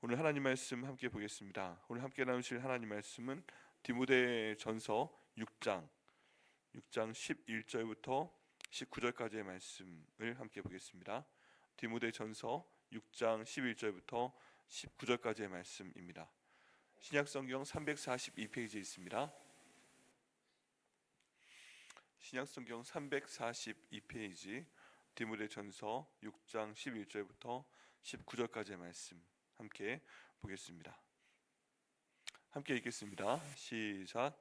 오늘 하나님 말씀 함께 보겠습니다. 오늘 함께 나누실 하나님 말씀은 디모데전서 6장 11절부터 19절까지의 말씀을 함께 보겠습니다. 디모데전서 6장 11절부터 19절까지의 말씀입니다. 신약성경 342페이지에 있습니다. 신약성경 342페이지 디모데전서 6장 11절부터 19절까지의 말씀 함께 보겠습니다. 함께 읽겠습니다. 시작.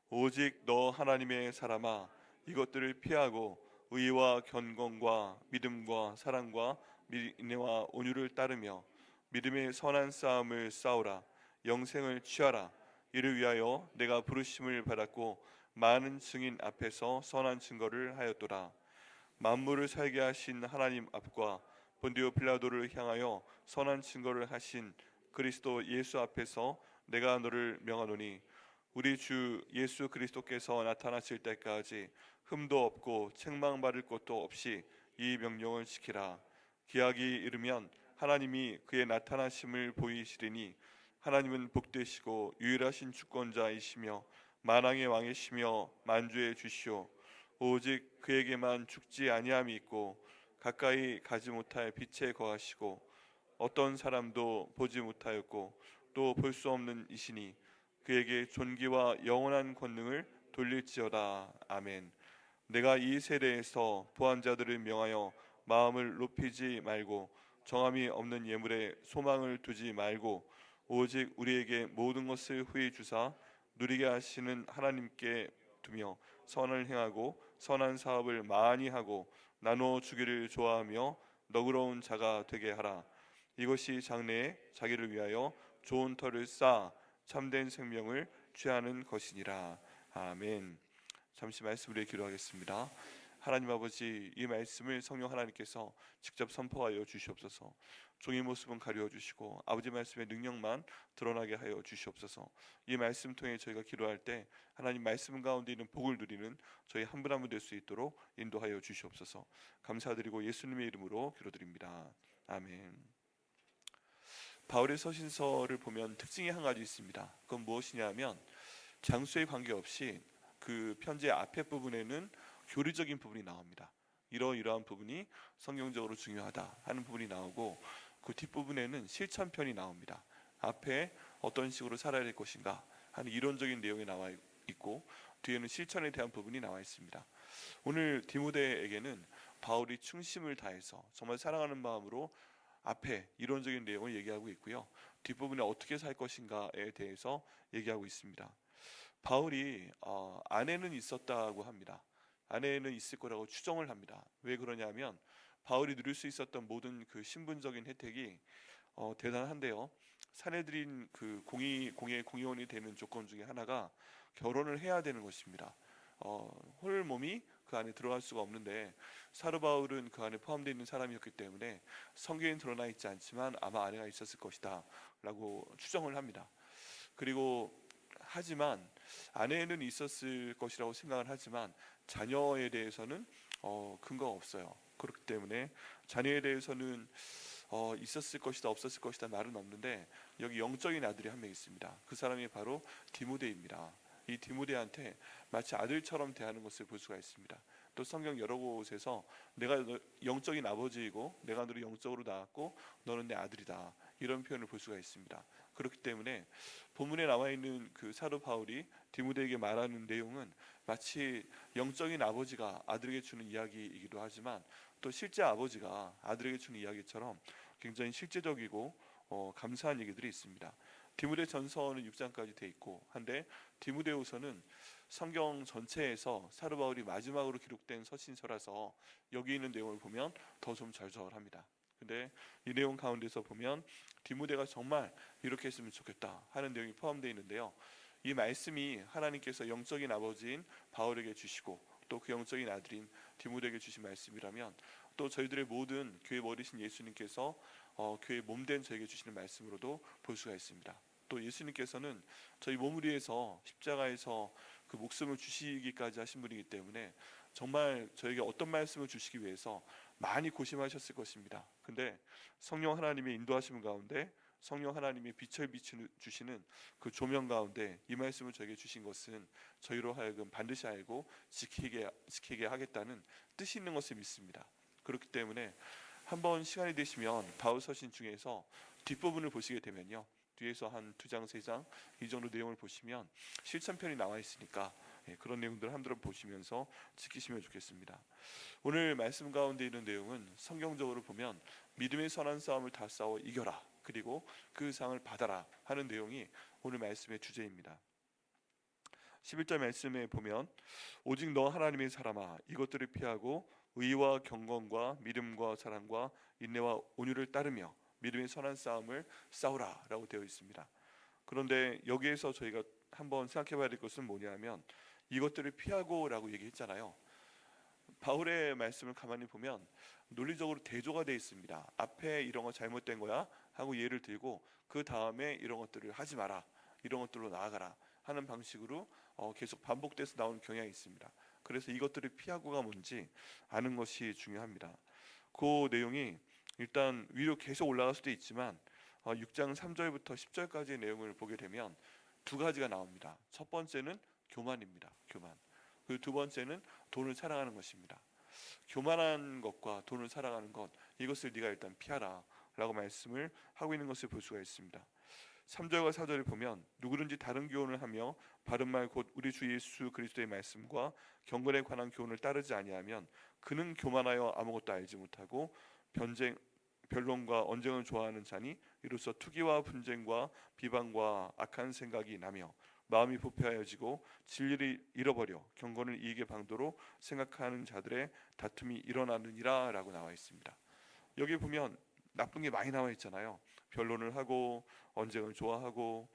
오직 너 하나님의 사람아, 이것들을 피하고 의와 견공과 믿음과 사랑과 인내와 온유를 따르며 믿음의 선한 싸움을 싸우라. 영생을 취하라. 이를 위하여 내가 부르심을 받았고 많은 증인 앞에서 선한 증거를 하였도다. 만물을 살게 하신 하나님 앞과 본디오 빌라도를 향하여 선한 증거를 하신 그리스도 예수 앞에서 내가 너를 명하노니, 우리 주 예수 그리스도께서 나타나실 때까지 흠도 없고 책망받을 것도 없이 이 명령을 지키라. 기약이 이르면 하나님이 그의 나타나심을 보이시리니, 하나님은 복되시고 유일하신 주권자이시며 만왕의 왕이시며 만주의 주시오. 오직 그에게만 죽지 아니함이 있고 가까이 가지 못할 빛에 거하시고 어떤 사람도 보지 못하였고 또 볼 수 없는 이시니 그에게 존귀와 영원한 권능을 돌릴지어다. 아멘. 내가 이 세대에서 부한 자들을 명하여 마음을 높이지 말고 정함이 없는 예물에 소망을 두지 말고 오직 우리에게 모든 것을 후히 주사 누리게 하시는 하나님께 두며 선을 행하고 선한 사업을 많이 하고 나누어 주기를 좋아하며 너그러운 자가 되게 하라. 이것이 장래에 자기를 위하여 좋은 터를 쌓아 참된 생명을 취하는 것이니라. 아멘. 잠시 말씀 우리에 기도하겠습니다. 하나님 아버지, 이 말씀을 성령 하나님께서 직접 선포하여 주시옵소서. 종의 모습은 가려 주시고 아버지 말씀의 능력만 드러나게 하여 주시옵소서. 이 말씀 통해 저희가 기도할 때 하나님 말씀 가운데 있는 복을 누리는 저희 한 분 한 분 될 수 있도록 인도하여 주시옵소서. 감사드리고 예수님의 이름으로 기도드립니다. 아멘. 바울의 서신서를 보면 특징이 한 가지 있습니다. 그건 무엇이냐면 장소에 관계없이 그 편지의 앞에 부분에는 교리적인 부분이 나옵니다. 이러이러한 부분이 성경적으로 중요하다 하는 부분이 나오고, 그 뒷부분에는 실천편이 나옵니다. 앞에 어떤 식으로 살아야 될 것인가 하는 이론적인 내용이 나와 있고, 뒤에는 실천에 대한 부분이 나와 있습니다. 오늘 디모데에게는 바울이 충심을 다해서 정말 사랑하는 마음으로 앞에 이론적인 내용을 얘기하고 있고요, 뒷부분에 어떻게 살 것인가에 대해서 얘기하고 있습니다. 바울이 아내는 있었다고 합니다. 아내는 있을 거라고 추정을 합니다. 왜 그러냐면 바울이 누릴 수 있었던 모든 그 신분적인 혜택이 대단한데요. 사내들인 그 공의원이 되는 조건 중에 하나가 결혼을 해야 되는 것입니다. 홀 몸이 그 안에 들어갈 수가 없는데, 사도 바울은 그 안에 포함되어 있는 사람이었기 때문에 성경에 드러나 있지 않지만 아마 아내가 있었을 것이다 라고 추정을 합니다. 그리고 하지만 아내는 있었을 것이라고 생각을 하지만 자녀에 대해서는 근거가 없어요. 그렇기 때문에 자녀에 대해서는 있었을 것이다 없었을 것이다 말은 없는데, 여기 영적인 아들이 한 명 있습니다. 그 사람이 바로 디모데입니다. 이 디모데한테 마치 아들처럼 대하는 것을 볼 수가 있습니다. 또 성경 여러 곳에서 내가 영적인 아버지이고 내가 너를 영적으로 낳았고 너는 내 아들이다, 이런 표현을 볼 수가 있습니다. 그렇기 때문에 본문에 나와 있는 그 사도 바울이 디모데에게 말하는 내용은 마치 영적인 아버지가 아들에게 주는 이야기이기도 하지만, 또 실제 아버지가 아들에게 주는 이야기처럼 굉장히 실제적이고 감사한 얘기들이 있습니다. 디모데 전서는 6장까지 돼 있고 한데, 디모데후서는 성경 전체에서 사도 바울이 마지막으로 기록된 서신서라서 여기 있는 내용을 보면 더 좀 절절합니다. 근데 이 내용 가운데서 보면 디모데가 정말 이렇게 했으면 좋겠다 하는 내용이 포함되어 있는데요, 이 말씀이 하나님께서 영적인 아버지인 바울에게 주시고 또 그 영적인 아들인 디모데에게 주신 말씀이라면, 또 저희들의 모든 교회 머리신 예수님께서 교회 몸된 저에게 주시는 말씀으로도 볼 수가 있습니다. 또 예수님께서는 저희 몸을 위해서 십자가에서 그 목숨을 주시기까지 하신 분이기 때문에 정말 저에게 어떤 말씀을 주시기 위해서 많이 고심하셨을 것입니다. 근데 성령 하나님의 인도하심 가운데 성령 하나님이 빛을 주시는 그 조명 가운데 이 말씀을 저에게 주신 것은 저희로 하여금 반드시 알고 지키게 하겠다는 뜻이 있는 것을 믿습니다. 그렇기 때문에 한번 시간이 되시면 바울 서신 중에서 뒷부분을 보시게 되면요, 뒤에서 한 2장 3장 이 정도 내용을 보시면 실천편이 나와 있으니까 그런 내용들을 한번 보시면서 지키시면 좋겠습니다. 오늘 말씀 가운데 있는 내용은 성경적으로 보면 믿음의 선한 싸움을 다 싸워 이겨라, 그리고 그 상을 받아라 하는 내용이 오늘 말씀의 주제입니다. 11절 말씀에 보면 오직 너 하나님의 사람아 이것들을 피하고 의와 경건과 믿음과 사랑과 인내와 온유를 따르며 믿음의 선한 싸움을 싸우라 라고 되어 있습니다. 그런데 여기에서 저희가 한번 생각해 봐야 될 것은 뭐냐면 이것들을 피하고 라고 얘기했잖아요. 바울의 말씀을 가만히 보면 논리적으로 대조가 되어 있습니다. 앞에 이런 거 잘못된 거야 하고 예를 들고 그 다음에 이런 것들을 하지 마라, 이런 것들로 나아가라 하는 방식으로 계속 반복돼서 나오는 경향이 있습니다. 그래서 이것들을 피하고가 뭔지 아는 것이 중요합니다. 그 내용이 일단 위로 계속 올라갈 수도 있지만 6장 3절부터 10절까지의 내용을 보게 되면 두 가지가 나옵니다. 첫 번째는 교만입니다. 교만. 그리고 두 번째는 돈을 사랑하는 것입니다. 교만한 것과 돈을 사랑하는 것, 이것을 네가 일단 피하라 라고 말씀을 하고 있는 것을 볼 수가 있습니다. 3절과 4절을 보면 누구든지 다른 교훈을 하며 바른 말 곧 우리 주 예수 그리스도의 말씀과 경건에 관한 교훈을 따르지 아니하면 그는 교만하여 아무것도 알지 못하고 변론과 언쟁을 좋아하는 자니 이로써 투기와 분쟁과 비방과 악한 생각이 나며 마음이 부패하여지고 진리를 잃어버려 경건을 이익의 방도로 생각하는 자들의 다툼이 일어나느니라 라고 나와 있습니다. 여기 보면 나쁜 게 많이 나와 있잖아요. 변론을 하고 언쟁을 좋아하고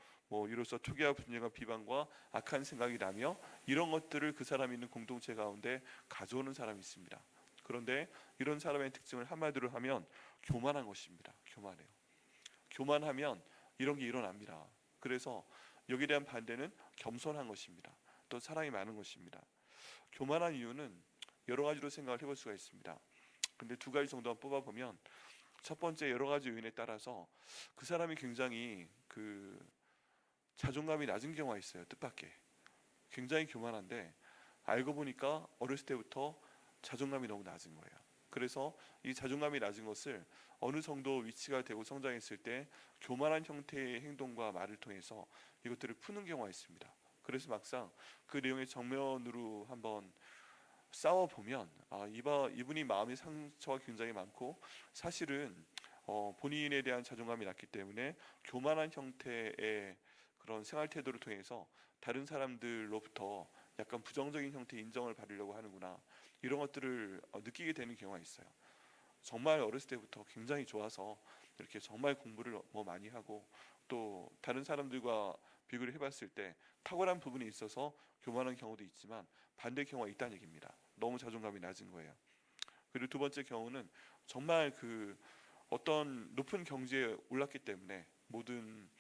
이로써 투기와 분쟁과 비방과 악한 생각이 나며 이런 것들을 그 사람이 있는 공동체 가운데 가져오는 사람이 있습니다. 그런데 이런 사람의 특징을 한마디로 하면 교만한 것입니다. 교만해요. 교만하면 이런 게 일어납니다. 그래서 여기에 대한 반대는 겸손한 것입니다. 또 사랑이 많은 것입니다. 교만한 이유는 여러 가지로 생각을 해볼 수가 있습니다. 근데 두 가지 정도만 뽑아보면 첫 번째, 여러 가지 요인에 따라서 그 사람이 굉장히 자존감이 낮은 경우가 있어요. 뜻밖의 굉장히 교만한데 알고 보니까 어렸을 때부터 자존감이 너무 낮은 거예요. 그래서 이 자존감이 낮은 것을 어느 정도 위치가 되고 성장했을 때 교만한 형태의 행동과 말을 통해서 이것들을 푸는 경우가 있습니다. 그래서 막상 그 내용의 정면으로 한번 싸워보면 이분이 마음의 상처가 굉장히 많고 사실은 본인에 대한 자존감이 낮기 때문에 교만한 형태의 그런 생활 태도를 통해서 다른 사람들로부터 약간 부정적인 형태의 인정을 받으려고 하는구나, 이런 것들을 느끼게 되는 경우가 있어요. 정말 어렸을 때부터 굉장히 좋아서 이렇게 정말 공부를 많이 하고 또 다른 사람들과 비교를 해봤을 때 탁월한 부분이 있어서 교만한 경우도 있지만 반대 경우가 있다는 얘기입니다. 너무 자존감이 낮은 거예요. 그리고 두 번째 경우는 정말 어떤 높은 경지에 올랐기 때문에 모든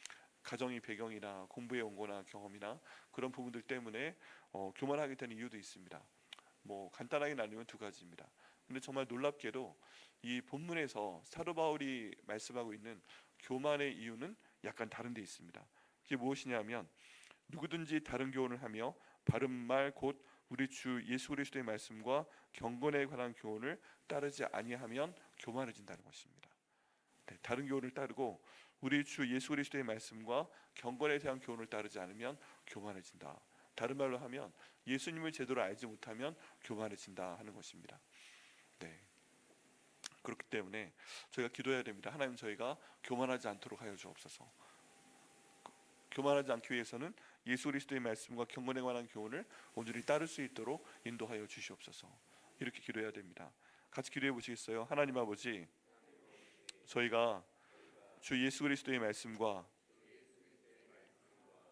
가정의 배경이나 공부에 온 거나 경험이나 그런 부분들 때문에 교만하게 되는 이유도 있습니다. 간단하게 나누면 두 가지입니다. 근데 정말 놀랍게도 이 본문에서 사도 바울이 말씀하고 있는 교만의 이유는 약간 다른 데 있습니다. 그게 무엇이냐면 누구든지 다른 교훈을 하며 바른 말 곧 우리 주 예수 그리스도의 말씀과 경건에 관한 교훈을 따르지 아니하면 교만해진다는 것입니다. 네, 다른 교훈을 따르고 우리 주 예수 그리스도의 말씀과 경건에 대한 교훈을 따르지 않으면 교만해진다. 다른 말로 하면 예수님을 제대로 알지 못하면 교만해진다 하는 것입니다. 네. 그렇기 때문에 저희가 기도해야 됩니다. 하나님, 저희가 교만하지 않도록 하여 주옵소서. 교만하지 않기 위해서는 예수 그리스도의 말씀과 경건에 관한 교훈을 온전히 따를 수 있도록 인도하여 주시옵소서. 이렇게 기도해야 됩니다. 같이 기도해 보시겠어요? 하나님 아버지, 저희가 주 예수 그리스도의 말씀과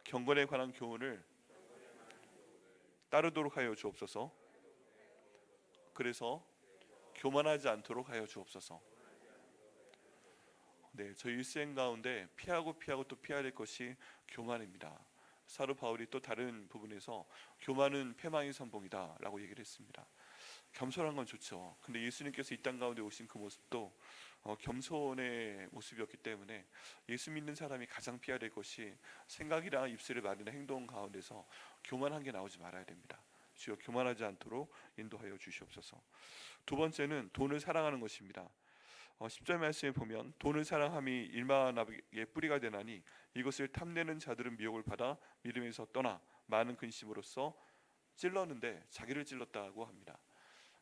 경건에 관한 교훈을 따르도록 하여 주옵소서. 그래서 교만하지 않도록 하여 주옵소서. 네, 저희 일생 가운데 피하고 또 피해야 될 것이 교만입니다. 사도 바울이 또 다른 부분에서 교만은 패망의 선봉이다 라고 얘기를 했습니다. 겸손한 건 좋죠. 근데 예수님께서 이 땅 가운데 오신 그 모습도 겸손의 모습이었기 때문에 예수 믿는 사람이 가장 피해야 될 것이 생각이나 입술에 말이나 행동 가운데서 교만한 게 나오지 말아야 됩니다. 주여 교만하지 않도록 인도하여 주시옵소서. 두 번째는 돈을 사랑하는 것입니다. 10절 말씀에 보면 돈을 사랑함이 일만하게 뿌리가 되나니 이것을 탐내는 자들은 미혹을 받아 믿음에서 떠나 많은 근심으로써 찔렀는데 자기를 찔렀다고 합니다.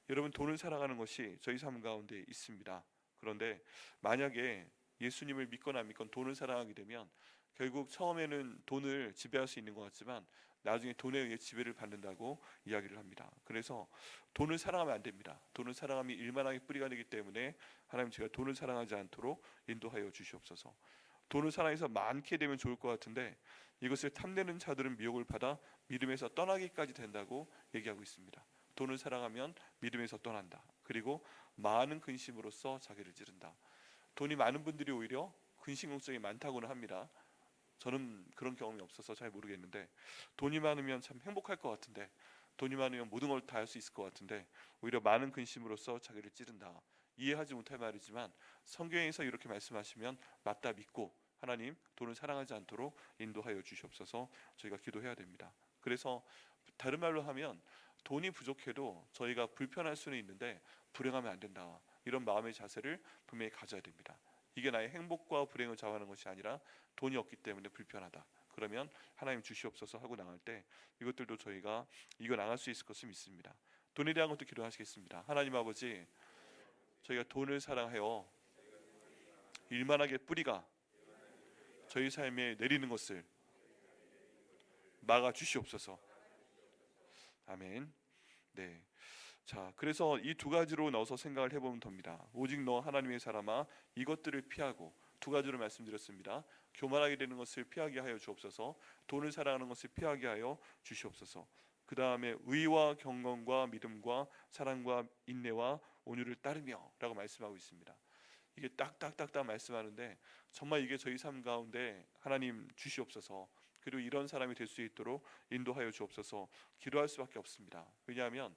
여러분, 돈을 사랑하는 것이 저희 삶 가운데 있습니다. 그런데 만약에 예수님을 믿거나 안 믿건 돈을 사랑하게 되면 결국 처음에는 돈을 지배할 수 있는 것 같지만 나중에 돈에 의해 지배를 받는다고 이야기를 합니다. 그래서 돈을 사랑하면 안 됩니다. 돈을 사랑함이 일만하게 뿌리가 되기 때문에 하나님, 제가 돈을 사랑하지 않도록 인도하여 주시옵소서. 돈을 사랑해서 많게 되면 좋을 것 같은데 이것을 탐내는 자들은 미혹을 받아 믿음에서 떠나기까지 된다고 얘기하고 있습니다. 돈을 사랑하면 믿음에서 떠난다. 그리고 많은 근심으로써 자기를 찌른다. 돈이 많은 분들이 오히려 근심 걱정이 많다고는 합니다. 저는 그런 경험이 없어서 잘 모르겠는데 돈이 많으면 참 행복할 것 같은데, 돈이 많으면 모든 걸 다 할 수 있을 것 같은데 오히려 많은 근심으로써 자기를 찌른다. 이해하지 못할 말이지만 성경에서 이렇게 말씀하시면 맞다 믿고 하나님, 돈을 사랑하지 않도록 인도하여 주시옵소서. 저희가 기도해야 됩니다. 그래서 다른 말로 하면 돈이 부족해도 저희가 불편할 수는 있는데 불행하면 안 된다. 이런 마음의 자세를 분명히 가져야 됩니다. 이게 나의 행복과 불행을 좌우하는 것이 아니라 돈이 없기 때문에 불편하다. 그러면 하나님 주시옵소서 하고 나갈 때 이것들도 저희가 이겨 나갈 수 있을 것을 믿습니다. 돈에 대한 것도 기도하시겠습니다. 하나님 아버지, 저희가 돈을 사랑하여 일만하게 뿌리가 저희 삶에 내리는 것을 막아 주시옵소서. 아멘. 네. 자, 그래서 이 두 가지로 넣어서 생각을 해보면 됩니다. 오직 너 하나님의 사람아, 이것들을 피하고, 두 가지로 말씀드렸습니다. 교만하게 되는 것을 피하게 하여 주옵소서. 돈을 사랑하는 것을 피하게 하여 주시옵소서. 그 다음에 의와 경건과 믿음과 사랑과 인내와 온유를 따르며 라고 말씀하고 있습니다. 이게 딱딱딱딱 말씀하는데 정말 이게 저희 삶 가운데 하나님 주시옵소서. 그리고 이런 사람이 될 수 있도록 인도하여 주옵소서. 기도할 수밖에 없습니다. 왜냐하면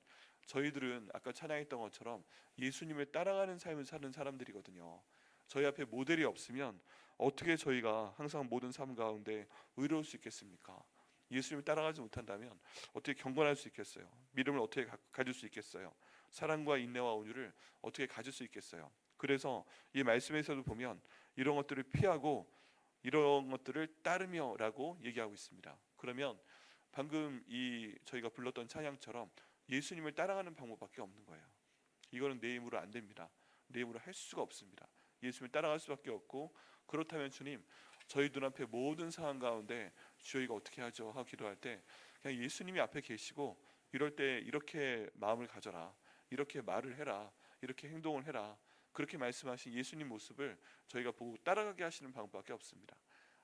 저희들은 아까 찬양했던 것처럼 예수님을 따라가는 삶을 사는 사람들이거든요. 저희 앞에 모델이 없으면 어떻게 저희가 항상 모든 삶 가운데 의로울 수 있겠습니까? 예수님을 따라가지 못한다면 어떻게 경건할 수 있겠어요? 믿음을 어떻게 가질 수 있겠어요? 사랑과 인내와 온유를 어떻게 가질 수 있겠어요? 그래서 이 말씀에서도 보면 이런 것들을 피하고 이런 것들을 따르며라고 얘기하고 있습니다. 그러면 방금 이 저희가 불렀던 찬양처럼 예수님을 따라가는 방법밖에 없는 거예요. 이거는 내 힘으로 안 됩니다. 내 힘으로 할 수가 없습니다. 예수님을 따라갈 수밖에 없고, 그렇다면 주님, 저희 눈앞에 모든 상황 가운데 저희가 어떻게 하죠? 하고 기도할 때 그냥 예수님이 앞에 계시고 이럴 때 이렇게 마음을 가져라, 이렇게 말을 해라, 이렇게 행동을 해라, 그렇게 말씀하신 예수님 모습을 저희가 보고 따라가게 하시는 방법밖에 없습니다.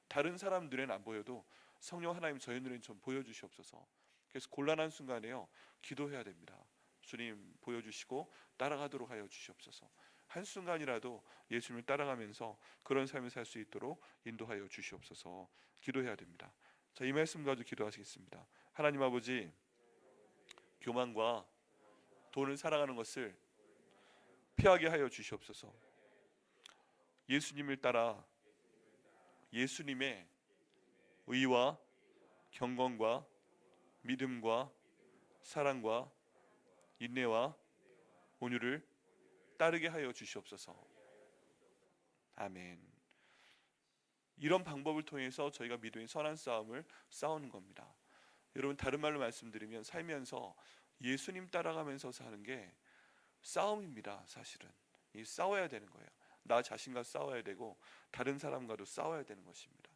다른 사람 눈에는 안 보여도 성령 하나님 저희 눈에는 좀 보여주시옵소서. 그래서 곤란한 순간에요 기도해야 됩니다. 주님 보여주시고 따라가도록 하여 주시옵소서. 한순간이라도 예수님을 따라가면서 그런 삶을 살 수 있도록 인도하여 주시옵소서. 기도해야 됩니다. 자, 이 말씀 가지고 기도하시겠습니다. 하나님 아버지, 교만과 돈을 사랑하는 것을 피하게 하여 주시옵소서. 예수님을 따라 예수님의 의와 경건과 믿음과 사랑과 인내와 온유를 따르게 하여 주시옵소서. 아멘. 이런 방법을 통해서 저희가 믿음의 선한 싸움을 싸우는 겁니다. 여러분, 다른 말로 말씀드리면 살면서 예수님 따라가면서 사는 게 싸움입니다. 사실은 이 싸워야 되는 거예요. 나 자신과 싸워야 되고 다른 사람과도 싸워야 되는 것입니다.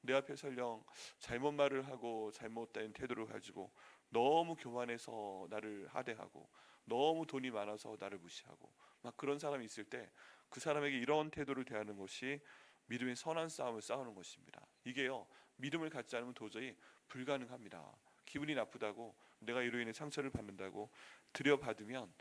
내 앞에 설령 잘못 말을 하고 잘못된 태도를 가지고 너무 교만해서 나를 하대하고 너무 돈이 많아서 나를 무시하고 막 그런 사람이 있을 때 그 사람에게 이런 태도를 대하는 것이 믿음의 선한 싸움을 싸우는 것입니다. 이게요, 믿음을 갖지 않으면 도저히 불가능합니다. 기분이 나쁘다고, 내가 이로 인해 상처를 받는다고 들여받으면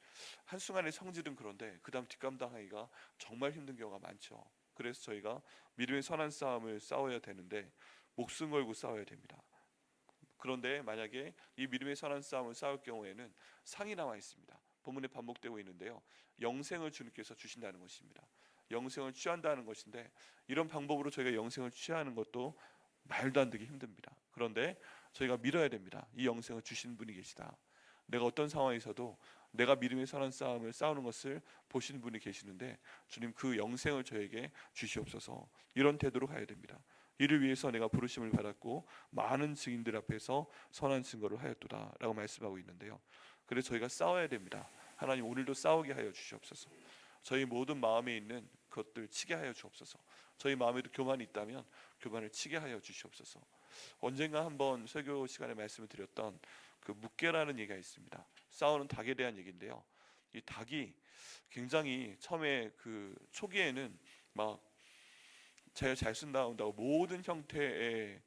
한순간의 성질은 그런데 그 다음 뒷감당하기가 정말 힘든 경우가 많죠. 그래서 저희가 믿음의 선한 싸움을 싸워야 되는데 목숨 걸고 싸워야 됩니다. 그런데 만약에 이 믿음의 선한 싸움을 싸울 경우에는 상이 나와 있습니다. 본문에 반복되고 있는데요, 영생을 주님께서 주신다는 것입니다. 영생을 취한다는 것인데, 이런 방법으로 저희가 영생을 취하는 것도 말도 안 되게 힘듭니다. 그런데 저희가 믿어야 됩니다. 이 영생을 주신 분이 계시다. 내가 어떤 상황에서도 내가 믿음의 선한 싸움을 싸우는 것을 보시는 분이 계시는데, 주님 그 영생을 저에게 주시옵소서. 이런 태도로 가야 됩니다. 이를 위해서 내가 부르심을 받았고 많은 증인들 앞에서 선한 증거를 하였도다 라고 말씀하고 있는데요. 그래서 저희가 싸워야 됩니다. 하나님 오늘도 싸우게 하여 주시옵소서. 저희 모든 마음에 있는 것들 치게 하여 주옵소서. 저희 마음에도 교만이 있다면 교만을 치게 하여 주시옵소서. 언젠가 한번 설교 시간에 말씀을 드렸던 그 묵게라는 얘기가 있습니다. 싸우는 닭에 대한 얘기인데요. 이 닭이 굉장히 처음에 그 초기에는 막 제가 잘 쓴다고 모든 형태의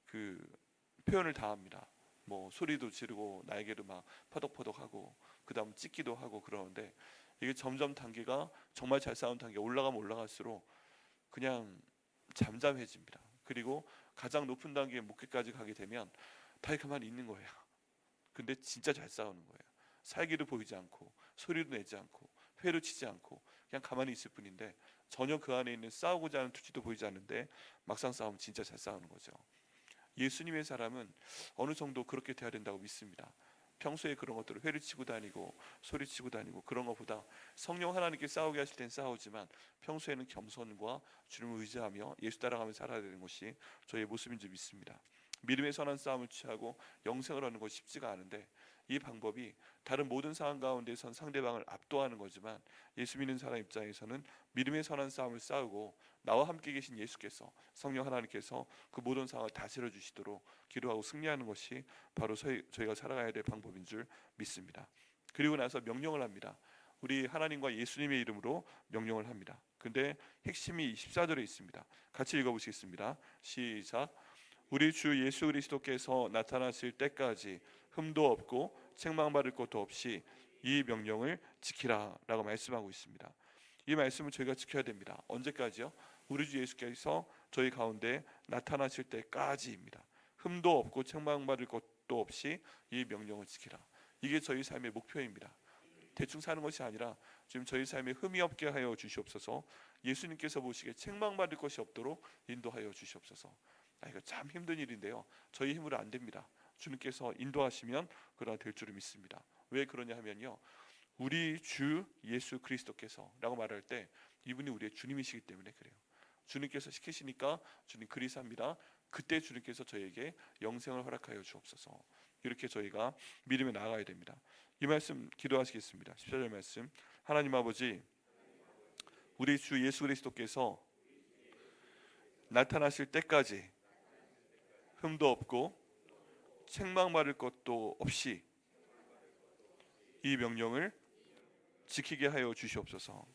그 표현을 다 합니다. 뭐 소리도 지르고 날개도 막 퍼덕퍼덕하고 그다음 찢기도 하고 그러는데, 이게 점점 단계가 정말 잘 싸우는 단계 올라가면 올라갈수록 그냥 잠잠해집니다. 그리고 가장 높은 단계의 목회까지 가게 되면 다 가만히 있는 거예요. 근데 진짜 잘 싸우는 거예요. 살기도 보이지 않고 소리도 내지 않고 회도 치지 않고 그냥 가만히 있을 뿐인데, 전혀 그 안에 있는 싸우고자 하는 투지도 보이지 않는데 막상 싸우면 진짜 잘 싸우는 거죠. 예수님의 사람은 어느 정도 그렇게 돼야 된다고 믿습니다. 평소에 그런 것들을 회를 치고 다니고 소리치고 다니고 그런 것보다 성령 하나님께 싸우게 하실 땐 싸우지만 평소에는 겸손과 주님을 의지하며 예수 따라가며 살아야 되는 것이 저의 모습인 줄 믿습니다. 믿음의 선한 싸움을 취하고 영생을 하는 것이 쉽지가 않은데, 이 방법이 다른 모든 상황 가운데선 상대방을 압도하는 거지만 예수 믿는 사람 입장에서는 믿음의 선한 싸움을 싸우고 나와 함께 계신 예수께서, 성령 하나님께서 그 모든 상황을 다스려 주시도록 기도하고 승리하는 것이 바로 저희가 살아가야 될 방법인 줄 믿습니다. 그리고 나서 명령을 합니다. 우리 하나님과 예수님의 이름으로 명령을 합니다. 근데 핵심이 14절에 있습니다. 같이 읽어보시겠습니다. 시작. 우리 주 예수 그리스도께서 나타나실 때까지 흠도 없고 책망받을 것도 없이 이 명령을 지키라 라고 말씀하고 있습니다. 이 말씀을 저희가 지켜야 됩니다. 언제까지요? 우리 주 예수께서 저희 가운데 나타나실 때까지입니다. 흠도 없고 책망받을 것도 없이 이 명령을 지키라. 이게 저희 삶의 목표입니다. 대충 사는 것이 아니라 지금 저희 삶에 흠이 없게 하여 주시옵소서. 예수님께서 보시기에 책망받을 것이 없도록 인도하여 주시옵소서. 이거 참 힘든 일인데요, 저희 힘으로 안 됩니다. 주님께서 인도하시면 그러나 될 줄을 믿습니다. 왜 그러냐 하면요, 우리 주 예수 그리스도께서 라고 말할 때 이분이 우리의 주님이시기 때문에 그래요. 주님께서 시키시니까 주님 그리스도입니다. 그때 주님께서 저에게 영생을 허락하여 주옵소서. 이렇게 저희가 믿음에 나아가야 됩니다. 이 말씀 기도하시겠습니다. 14절 말씀. 하나님 아버지, 우리 주 예수 그리스도께서 나타나실 때까지 흠도 없고 책망받을 것도 없이 이 명령을 지키게 하여 주시옵소서.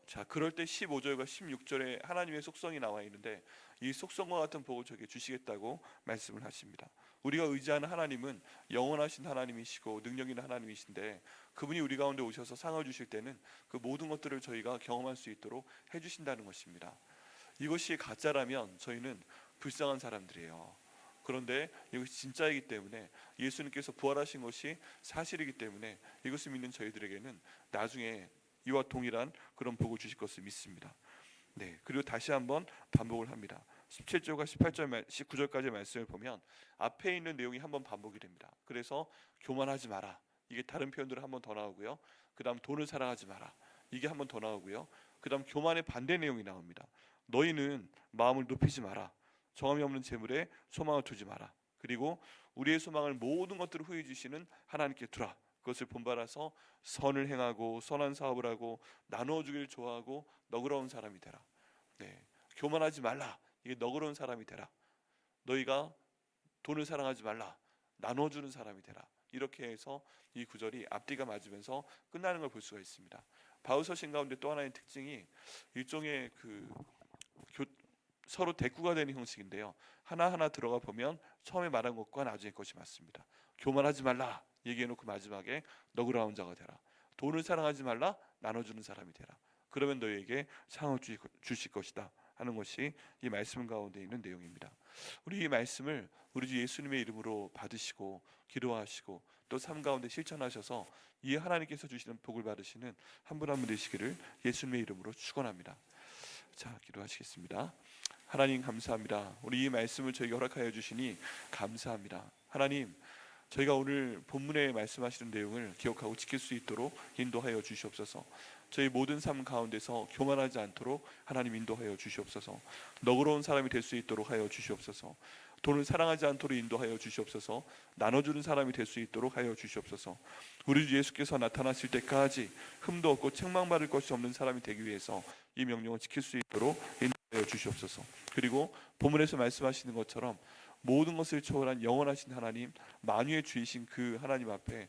자, 그럴 때 15절과 16절에 하나님의 속성이 나와 있는데, 이 속성과 같은 복을 저에게 주시겠다고 말씀을 하십니다. 우리가 의지하는 하나님은 영원하신 하나님이시고 능력 있는 하나님이신데, 그분이 우리 가운데 오셔서 상을 주실 때는 그 모든 것들을 저희가 경험할 수 있도록 해주신다는 것입니다. 이것이 가짜라면 저희는 불쌍한 사람들이에요. 그런데 이것이 진짜이기 때문에, 예수님께서 부활하신 것이 사실이기 때문에 이것을 믿는 저희들에게는 나중에 이와 동일한 그런 복을 주실 것을 믿습니다. 네, 그리고 다시 한번 반복을 합니다. 17절과 18절, 19절까지의 말씀을 보면 앞에 있는 내용이 한번 반복이 됩니다. 그래서 교만하지 마라, 이게 다른 표현들은 한번 더 나오고요. 그 다음 돈을 사랑하지 마라, 이게 한번 더 나오고요. 그 다음 교만의 반대 내용이 나옵니다. 너희는 마음을 높이지 마라, 정함이 없는 재물에 소망을 두지 마라, 그리고 우리의 소망을 모든 것들을 후히 주시는 하나님께 두라. 그것을 본받아서 선을 행하고 선한 사업을 하고 나누어 주기를 좋아하고 너그러운 사람이 되라. 네, 교만하지 말라, 이게 너그러운 사람이 되라. 너희가 돈을 사랑하지 말라, 나누어 주는 사람이 되라. 이렇게 해서 이 구절이 앞뒤가 맞으면서 끝나는 걸 볼 수가 있습니다. 바울서신 가운데 또 하나의 특징이 일종의 서로 대꾸가 되는 형식인데요, 하나하나 들어가 보면 처음에 말한 것과 나중에 것이 맞습니다. 교만하지 말라 얘기해놓고 마지막에 너그러운 자가 되라. 돈을 사랑하지 말라, 나눠주는 사람이 되라. 그러면 너희에게 상을 주실 것이다 하는 것이 이 말씀 가운데 있는 내용입니다. 우리 이 말씀을 우리 주 예수님의 이름으로 받으시고 기도하시고 또 삶 가운데 실천하셔서 이 하나님께서 주시는 복을 받으시는 한 분 한 분 되시기를 예수님의 이름으로 축원합니다. 자, 기도하시겠습니다. 하나님 감사합니다. 우리 이 말씀을 저희가 허락하여 주시니 감사합니다. 하나님, 저희가 오늘 본문에 말씀하시는 내용을 기억하고 지킬 수 있도록 인도하여 주시옵소서. 저희 모든 삶 가운데서 교만하지 않도록 하나님 인도하여 주시옵소서. 너그러운 사람이 될 수 있도록 하여 주시옵소서. 돈을 사랑하지 않도록 인도하여 주시옵소서. 나눠주는 사람이 될 수 있도록 하여 주시옵소서. 우리 주 예수께서 나타나실 때까지 흠도 없고 책망받을 것이 없는 사람이 되기 위해서 이 명령을 지킬 수 있도록 인도하여 주시옵소서. 그리고 본문에서 말씀하시는 것처럼 모든 것을 초월한 영원하신 하나님, 만유의 주이신 그 하나님 앞에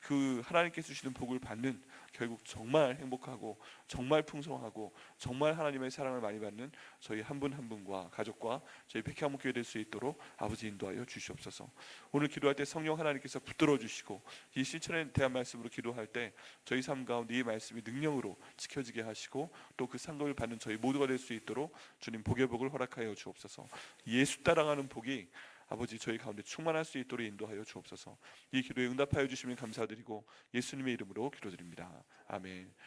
그 하나님께 주시는 복을 받는, 결국 정말 행복하고 정말 풍성하고 정말 하나님의 사랑을 많이 받는 저희 한 분 한 분과 가족과 저희 백향목교회 될 수 있도록 아버지 인도하여 주시옵소서. 오늘 기도할 때 성령 하나님께서 붙들어 주시고 이 실천에 대한 말씀으로 기도할 때 저희 삶 가운데 이 말씀이 능력으로 지켜지게 하시고 또 그 상급을 받는 저희 모두가 될 수 있도록 주님 복의 복을 허락하여 주옵소서. 예수 따라가는 복이 아버지 저희 가운데 충만할 수 있도록 인도하여 주옵소서. 이 기도에 응답하여 주시면 감사드리고 예수님의 이름으로 기도드립니다. 아멘.